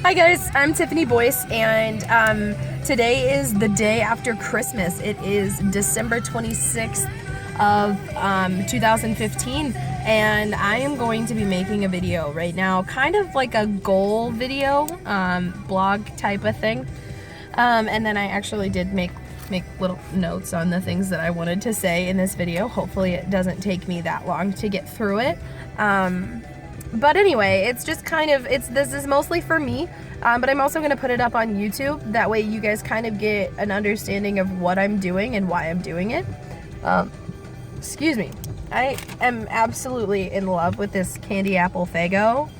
Hi guys, I'm Tiffany Boice, and today is the day after Christmas. It is December 26th of 2015, and I am going to be making a video right now, kind of like a goal video, blog type of thing. And then I actually did make little notes on the things that I wanted to say in this video. Hopefully it doesn't take me that long to get through it. But anyway, it's just kind of, this is mostly for me, but I'm also going to put it up on YouTube. That way you guys kind of get an understanding of what I'm doing and why I'm doing it. Excuse me. I am absolutely in love with this candy apple Faygo,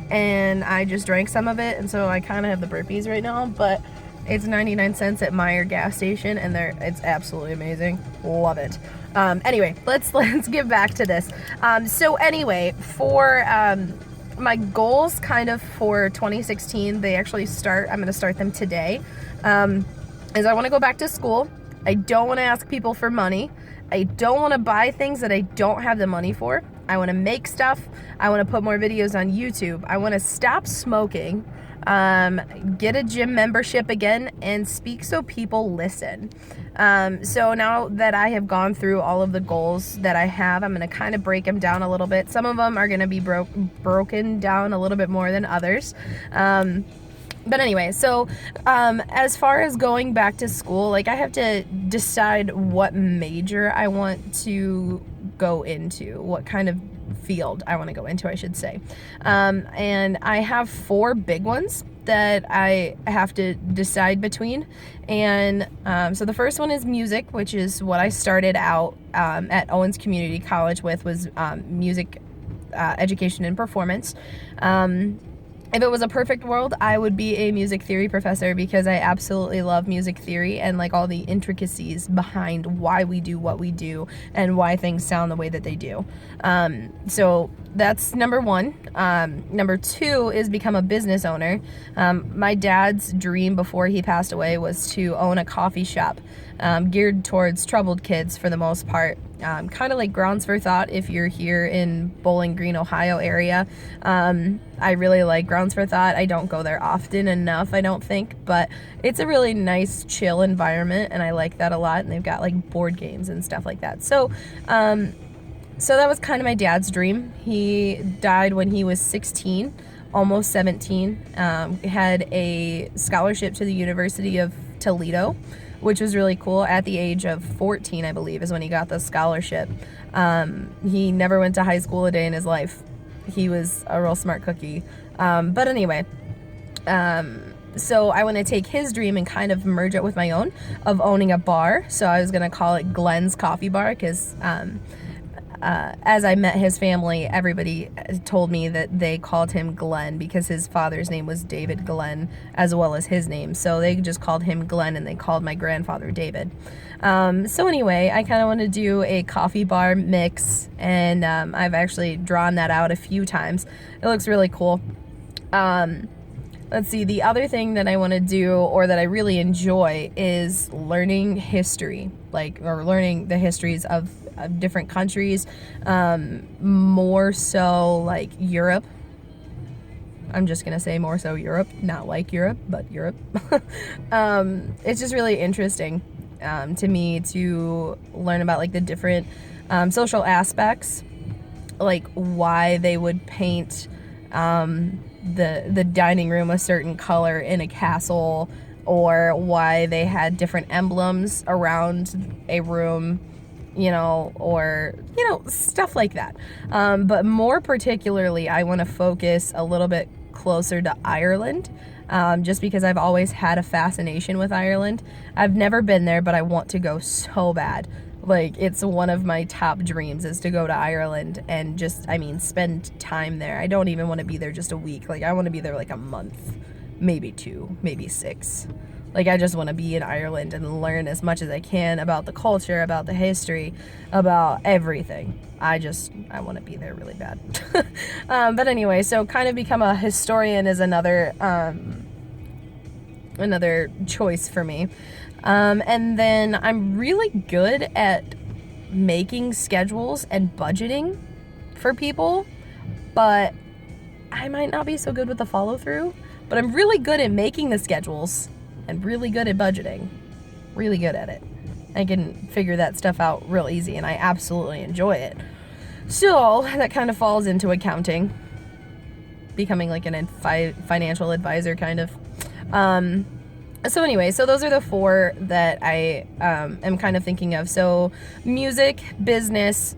and I just drank some of it, and so I kind of have the burpees right now, but it's 99 cents at Meijer gas station, and it's absolutely amazing. Love it. Anyway, let's get back to this. So anyway, for my goals kind of for 2016, they actually I'm going to start them today, is I want to go back to school. I don't want to ask people for money. I don't want to buy things that I don't have the money for. I want to make stuff. I want to put more videos on YouTube. I want to stop smoking, get a gym membership again, and speak so people listen. So now that I have gone through all of the goals that I have, I'm going to kind of break them down a little bit. Some of them are going to be broken down a little bit more than others. But anyway, so as far as going back to school, like, I have to decide what major I want to go into, what kind of field I want to go into, I should say. And I have 4 big ones that I have to decide between. And so the first one is music, which is what I started out at Owens Community College with, was music education and performance. If it was a perfect world, I would be a music theory professor, because I absolutely love music theory and like all the intricacies behind why we do what we do and why things sound the way that they do. So that's number 1. Number 2 is become a business owner. My dad's dream before he passed away was to own a coffee shop geared towards troubled kids for the most part. Kind of like Grounds for Thought if you're here in Bowling Green, Ohio area. I really like Grounds for Thought. I don't go there often enough, I don't think, but it's a really nice, chill environment, and I like that a lot, and they've got like board games and stuff like that. So that was kind of my dad's dream. He died when he was 16, almost 17, had a scholarship to the University of Toledo, which was really cool. At the age of 14, I believe, is when he got the scholarship. He never went to high school a day in his life. He was a real smart cookie. But anyway, so I want to take his dream and kind of merge it with my own of owning a bar. So I was going to call it Glenn's Coffee Bar, because as I met his family, everybody told me that they called him Glenn because his father's name was David Glenn, as well as his name. So they just called him Glenn, and they called my grandfather David. So anyway, I kind of want to do a coffee bar mix, and I've actually drawn that out a few times. It looks really cool. Let's see, the other thing that I want to do, or that I really enjoy, is learning history, or learning the histories of different countries, more so like Europe. I'm just gonna say more so Europe, not like Europe, but Europe. It's just really interesting to me to learn about like the different social aspects, like why they would paint the dining room a certain color in a castle, or why they had different emblems around a room, or stuff like that. But more particularly, I want to focus a little bit closer to Ireland, just because I've always had a fascination with Ireland. I've never been there, but I want to go so bad. Like, it's one of my top dreams, is to go to Ireland and just, spend time there. I don't even want to be there just a week. Like, I want to be there like a month, maybe 2, maybe 6. Like, I just want to be in Ireland and learn as much as I can about the culture, about the history, about everything. I want to be there really bad. But anyway, so kind of become a historian is another choice for me. And then I'm really good at making schedules and budgeting for people, but I might not be so good with the follow through. but I'm really good at making the schedules and really good at budgeting. Really good at it. I can figure that stuff out real easy, and I absolutely enjoy it. So that kind of falls into accounting, becoming like an financial advisor kind of. So anyway, so those are the 4 that I am kind of thinking of. So music, business,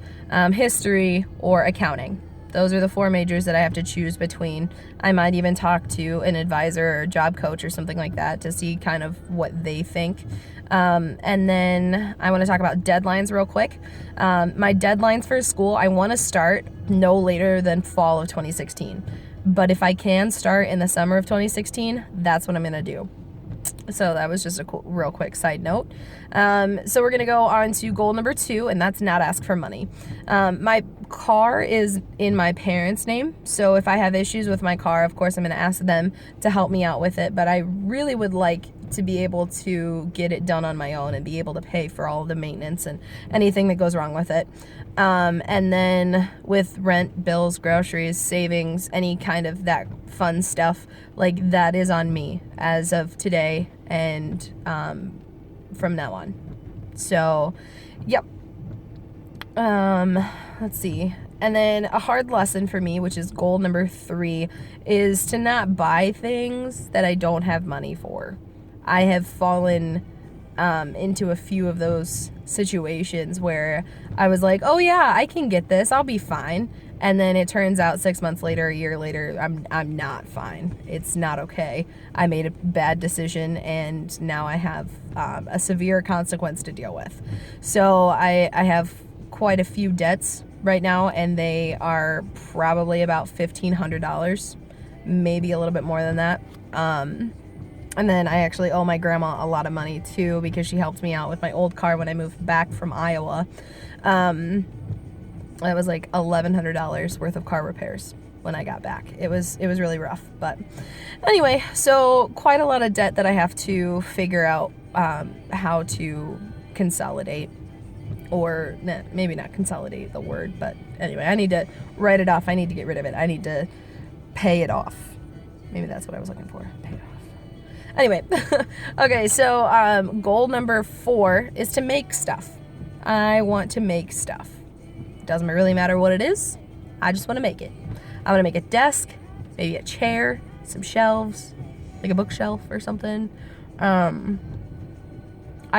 history, or accounting. Those are the 4 majors that I have to choose between. I might even talk to an advisor or a job coach or something like that to see kind of what they think. And then I want to talk about deadlines real quick. My deadlines for school, I want to start no later than fall of 2016. But if I can start in the summer of 2016, that's what I'm going to do. So that was just a real quick side note. So we're going to go on to goal number 2, and that's not ask for money. My car is in my parents' name. So if I have issues with my car, of course, I'm going to ask them to help me out with it. But I really would like to be able to get it done on my own and be able to pay for all of the maintenance and anything that goes wrong with it. And then with rent, bills, groceries, savings, any kind of that fun stuff, like that is on me as of today and from now on. So, yep. Let's see. And then a hard lesson for me, which is goal number 3, is to not buy things that I don't have money for. I have fallen into a few of those situations where I was like, oh yeah, I can get this, I'll be fine. And then it turns out 6 months later, a year later, I'm not fine. It's not okay. I made a bad decision, and now I have a severe consequence to deal with. So I have quite a few debts right now, and they are probably about $1,500, maybe a little bit more than that. And then I actually owe my grandma a lot of money too, because she helped me out with my old car when I moved back from Iowa. That was like $1,100 worth of car repairs when I got back. It was really rough. But anyway, so quite a lot of debt that I have to figure out how to consolidate, or maybe not consolidate the word, but anyway, I need to write it off. I need to get rid of it. I need to pay it off. Maybe that's what I was looking for. Pay it off. Anyway, okay, so goal number 4 is to make stuff. I want to make stuff. Doesn't really matter what it is. I just want to make it. I want to make a desk, maybe a chair, some shelves, like a bookshelf or something. I've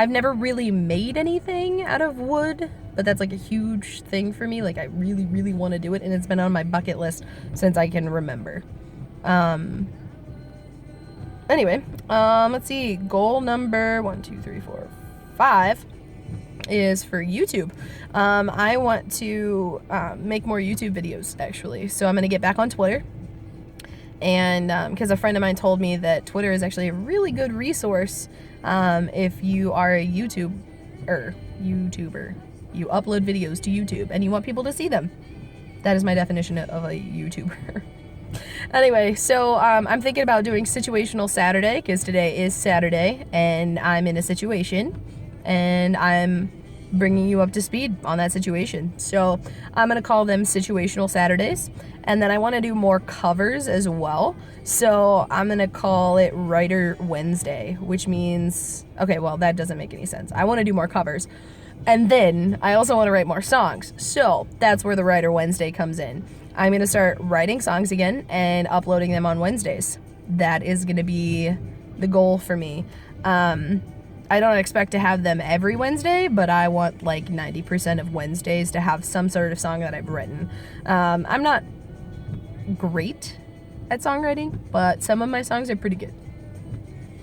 never really made anything out of wood, but that's like a huge thing for me. Like I really, really want to do it, and it's been on my bucket list since I can remember. Anyway, let's see. Goal number 5 is for YouTube. I want to make more YouTube videos, actually. So I'm going to get back on Twitter. And because a friend of mine told me that Twitter is actually a really good resource if you are a YouTuber. You upload videos to YouTube and you want people to see them. That is my definition of a YouTuber. Anyway, so I'm thinking about doing Situational Saturday, because today is Saturday and I'm in a situation and I'm bringing you up to speed on that situation. So I'm going to call them Situational Saturdays. And then I want to do more covers as well. So I'm going to call it Writer Wednesday, which means, okay, well, that doesn't make any sense. I want to do more covers. And then I also want to write more songs. So that's where the Writer Wednesday comes in. I'm going to start writing songs again and uploading them on Wednesdays. That is going to be the goal for me. I don't expect to have them every Wednesday, but I want like 90% of Wednesdays to have some sort of song that I've written. I'm not great at songwriting, but some of my songs are pretty good.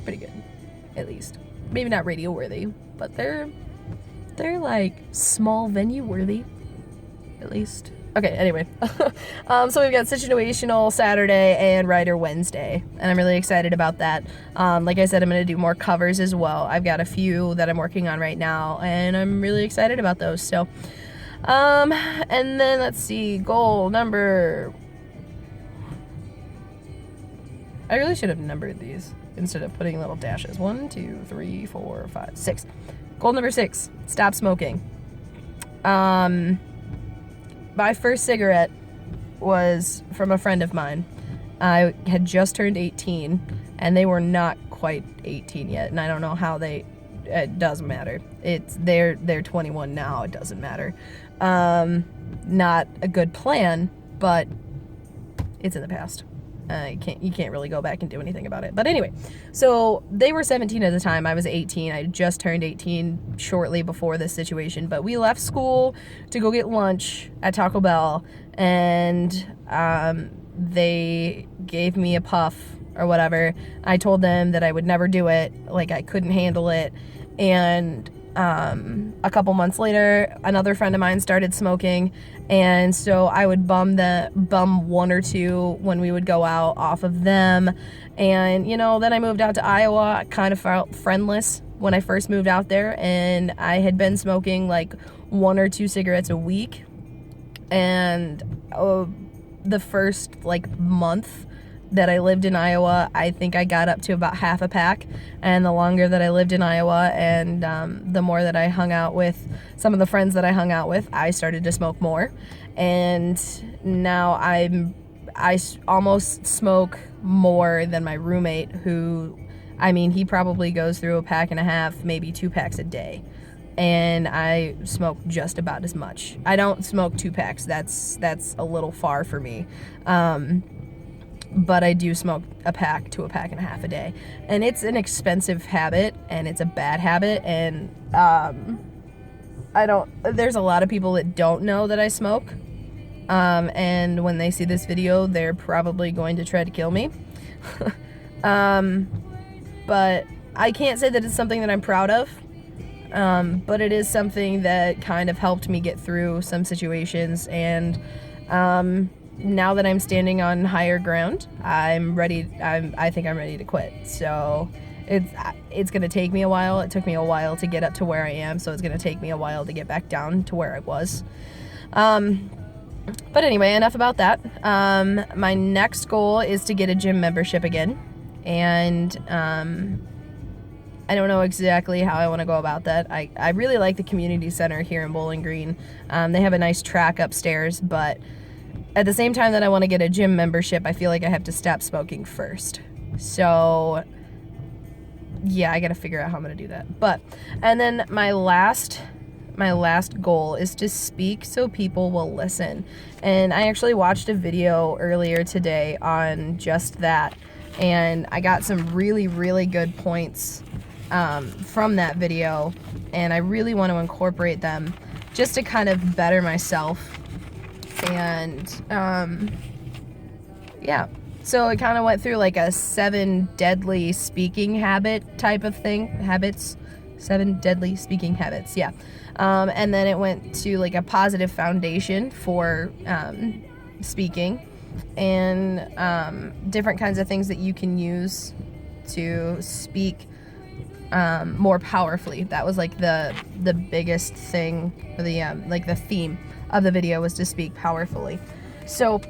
Pretty good, at least. Maybe not radio worthy, but they're like small venue worthy, at least. Okay, anyway. So we've got Situational Saturday and Writer Wednesday, and I'm really excited about that. Like I said, I'm going to do more covers as well. I've got a few that I'm working on right now, and I'm really excited about those. So, and then let's see, goal number... I really should have numbered these instead of putting little dashes. 1, 2, 3, 4, 5, 6. Goal number 6, stop smoking. My first cigarette was from a friend of mine. I had just turned 18, and they were not quite 18 yet, and I don't know how it doesn't matter. They're 21 now, it doesn't matter. Not a good plan, but it's in the past. You can't really go back and do anything about it. But anyway, so they were 17 at the time. I was 18. I just turned 18 shortly before this situation. But we left school to go get lunch at Taco Bell, and they gave me a puff or whatever. I told them that I would never do it, like I couldn't handle it. And a couple months later, another friend of mine started smoking, and so I would bum one or two when we would go out off of them. And then I moved out to Iowa. I kind of felt friendless when I first moved out there, and I had been smoking like 1 or 2 cigarettes a week. And the first like month that I lived in Iowa, I think I got up to about half a pack. And the longer that I lived in Iowa, and the more that I hung out with some of the friends that I hung out with, I started to smoke more. And now I almost smoke more than my roommate, who, I mean, he probably goes through a pack and a half, maybe 2 packs a day. And I smoke just about as much. I don't smoke 2 packs. That's a little far for me. But I do smoke a pack to a pack and a half a day. And it's an expensive habit, and it's a bad habit, and there's a lot of people that don't know that I smoke. And when they see this video, they're probably going to try to kill me. But I can't say that it's something that I'm proud of. But it is something that kind of helped me get through some situations, and now that I'm standing on higher ground, I'm ready. I think I'm ready to quit. So it's going to take me a while. It took me a while to get up to where I am, so it's going to take me a while to get back down to where I was. But anyway, enough about that. My next goal is to get a gym membership again, and I don't know exactly how I want to go about that. I really like the community center here in Bowling Green. They have a nice track upstairs, but at the same time that I want to get a gym membership, I feel like I have to stop smoking first. So yeah, I got to figure out how I'm going to do that. And then my last goal is to speak so people will listen. And I actually watched a video earlier today on just that, and I got some really, really good points from that video, and I really want to incorporate them just to kind of better myself. And yeah, so it kind of went through like a 7 deadly speaking habit type of thing. 7 deadly speaking habits, yeah. And then it went to like a positive foundation for speaking, and different kinds of things that you can use to speak more powerfully. That was like the biggest thing, or the theme of the video was to speak powerfully. So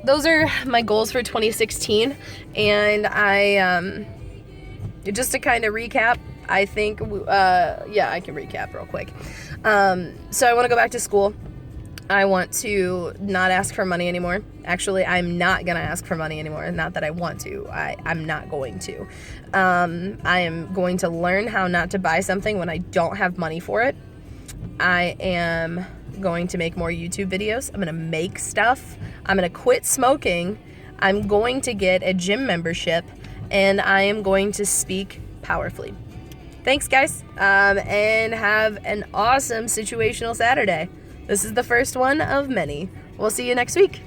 those are my goals for 2016, and I just to kind of recap, I think I can recap real quick. So I want to go back to school. I want to not ask for money anymore. Actually, I'm not going to ask for money anymore. Not that I want to. I'm not going to. I am going to learn how not to buy something when I don't have money for it. I am going to make more YouTube videos. I'm going to make stuff. I'm going to quit smoking. I'm going to get a gym membership, and I am going to speak powerfully. Thanks, guys, and have an awesome Situational Saturday. This is the first one of many. We'll see you next week.